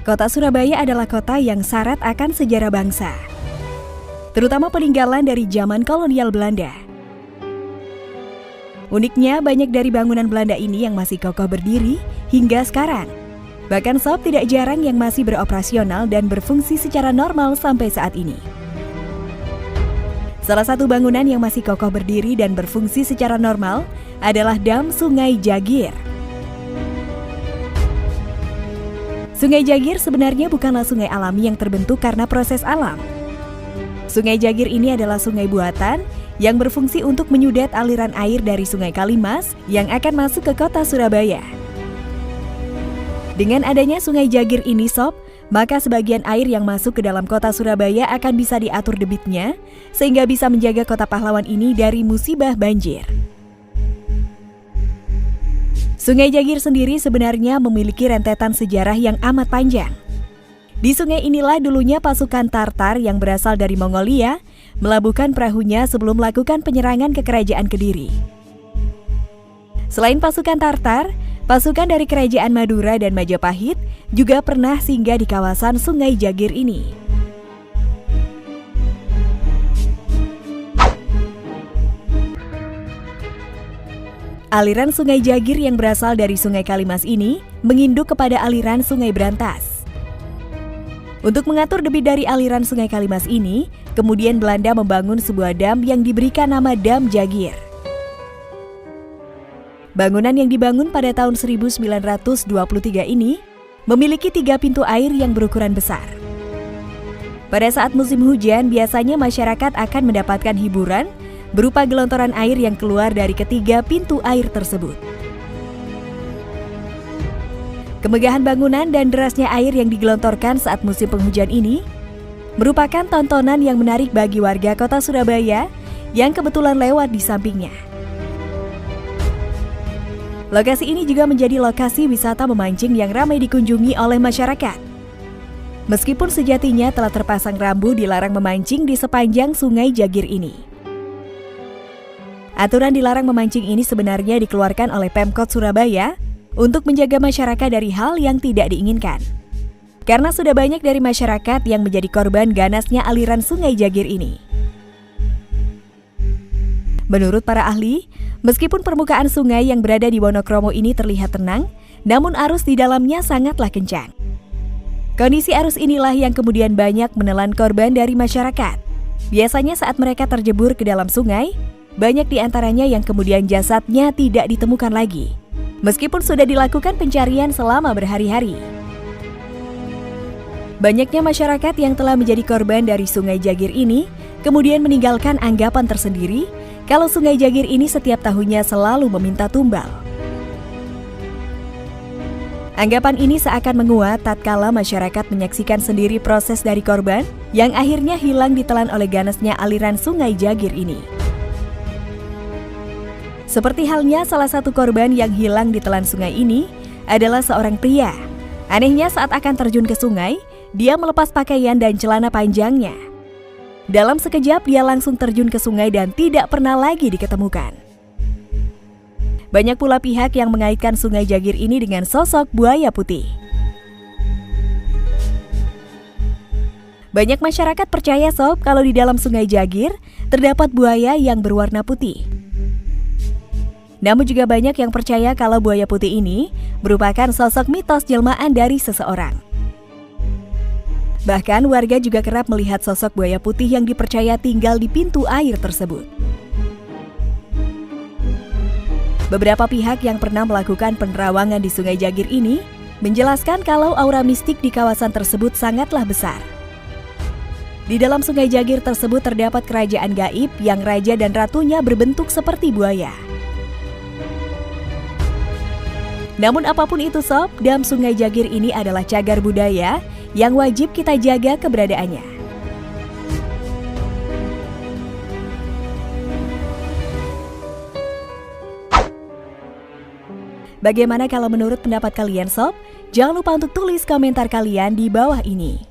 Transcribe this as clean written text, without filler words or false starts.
Kota Surabaya adalah kota yang syarat akan sejarah bangsa, terutama peninggalan dari zaman kolonial Belanda. Uniknya, banyak dari bangunan Belanda ini yang masih kokoh berdiri hingga sekarang. Bahkan Sob, tidak jarang yang masih beroperasional dan berfungsi secara normal sampai saat ini. Salah satu bangunan yang masih kokoh berdiri dan berfungsi secara normal adalah Dam Sungai Jagir. Sungai Jagir sebenarnya bukanlah sungai alami yang terbentuk karena proses alam. Sungai Jagir ini adalah sungai buatan yang berfungsi untuk menyudet aliran air dari Sungai Kalimas yang akan masuk ke kota Surabaya. Dengan adanya Sungai Jagir ini, Sob, maka sebagian air yang masuk ke dalam kota Surabaya akan bisa diatur debitnya, sehingga bisa menjaga kota pahlawan ini dari musibah banjir. Sungai Jagir sendiri sebenarnya memiliki rentetan sejarah yang amat panjang. Di sungai inilah dulunya pasukan Tartar yang berasal dari Mongolia melabuhkan perahunya sebelum melakukan penyerangan ke Kerajaan Kediri. Selain pasukan Tartar, pasukan dari Kerajaan Madura dan Majapahit juga pernah singgah di kawasan Sungai Jagir ini. Aliran Sungai Jagir yang berasal dari Sungai Kalimas ini menginduk kepada aliran Sungai Brantas. Untuk mengatur debit dari aliran Sungai Kalimas ini, kemudian Belanda membangun sebuah dam yang diberikan nama Dam Jagir. Bangunan yang dibangun pada tahun 1923 ini memiliki 3 pintu air yang berukuran besar. Pada saat musim hujan, biasanya masyarakat akan mendapatkan hiburan berupa gelontoran air yang keluar dari ketiga pintu air tersebut. Kemegahan bangunan dan derasnya air yang digelontorkan saat musim penghujan ini merupakan tontonan yang menarik bagi warga kota Surabaya yang kebetulan lewat di sampingnya. Lokasi ini juga menjadi lokasi wisata memancing yang ramai dikunjungi oleh masyarakat. Meskipun sejatinya telah terpasang rambu dilarang memancing di sepanjang Sungai Jagir ini. Aturan dilarang memancing ini sebenarnya dikeluarkan oleh Pemkot Surabaya untuk menjaga masyarakat dari hal yang tidak diinginkan. Karena sudah banyak dari masyarakat yang menjadi korban ganasnya aliran Sungai Jagir ini. Menurut para ahli, meskipun permukaan sungai yang berada di Wonokromo ini terlihat tenang, namun arus di dalamnya sangatlah kencang. Kondisi arus inilah yang kemudian banyak menelan korban dari masyarakat. Biasanya saat mereka terjebur ke dalam sungai, banyak di antaranya yang kemudian jasadnya tidak ditemukan lagi, meskipun sudah dilakukan pencarian selama berhari-hari. Banyaknya masyarakat yang telah menjadi korban dari Sungai Jagir ini kemudian meninggalkan anggapan tersendiri kalau Sungai Jagir ini setiap tahunnya selalu meminta tumbal. Anggapan ini seakan menguat tatkala masyarakat menyaksikan sendiri proses dari korban yang akhirnya hilang ditelan oleh ganasnya aliran Sungai Jagir ini. Seperti halnya salah satu korban yang hilang ditelan sungai ini adalah seorang pria. Anehnya saat akan terjun ke sungai, dia melepas pakaian dan celana panjangnya. Dalam sekejap dia langsung terjun ke sungai dan tidak pernah lagi diketemukan. Banyak pula pihak yang mengaitkan Sungai Jagir ini dengan sosok buaya putih. Banyak masyarakat percaya, Sob, kalau di dalam Sungai Jagir terdapat buaya yang berwarna putih. Namun juga banyak yang percaya kalau buaya putih ini merupakan sosok mitos jelmaan dari seseorang. Bahkan warga juga kerap melihat sosok buaya putih yang dipercaya tinggal di pintu air tersebut. Beberapa pihak yang pernah melakukan penerawangan di Sungai Jagir ini menjelaskan kalau aura mistik di kawasan tersebut sangatlah besar. Di dalam Sungai Jagir tersebut terdapat kerajaan gaib yang raja dan ratunya berbentuk seperti buaya. Namun apapun itu, Sob, Dam Sungai Jagir ini adalah cagar budaya yang wajib kita jaga keberadaannya. Bagaimana kalau menurut pendapat kalian, Sob? Jangan lupa untuk tulis komentar kalian di bawah ini.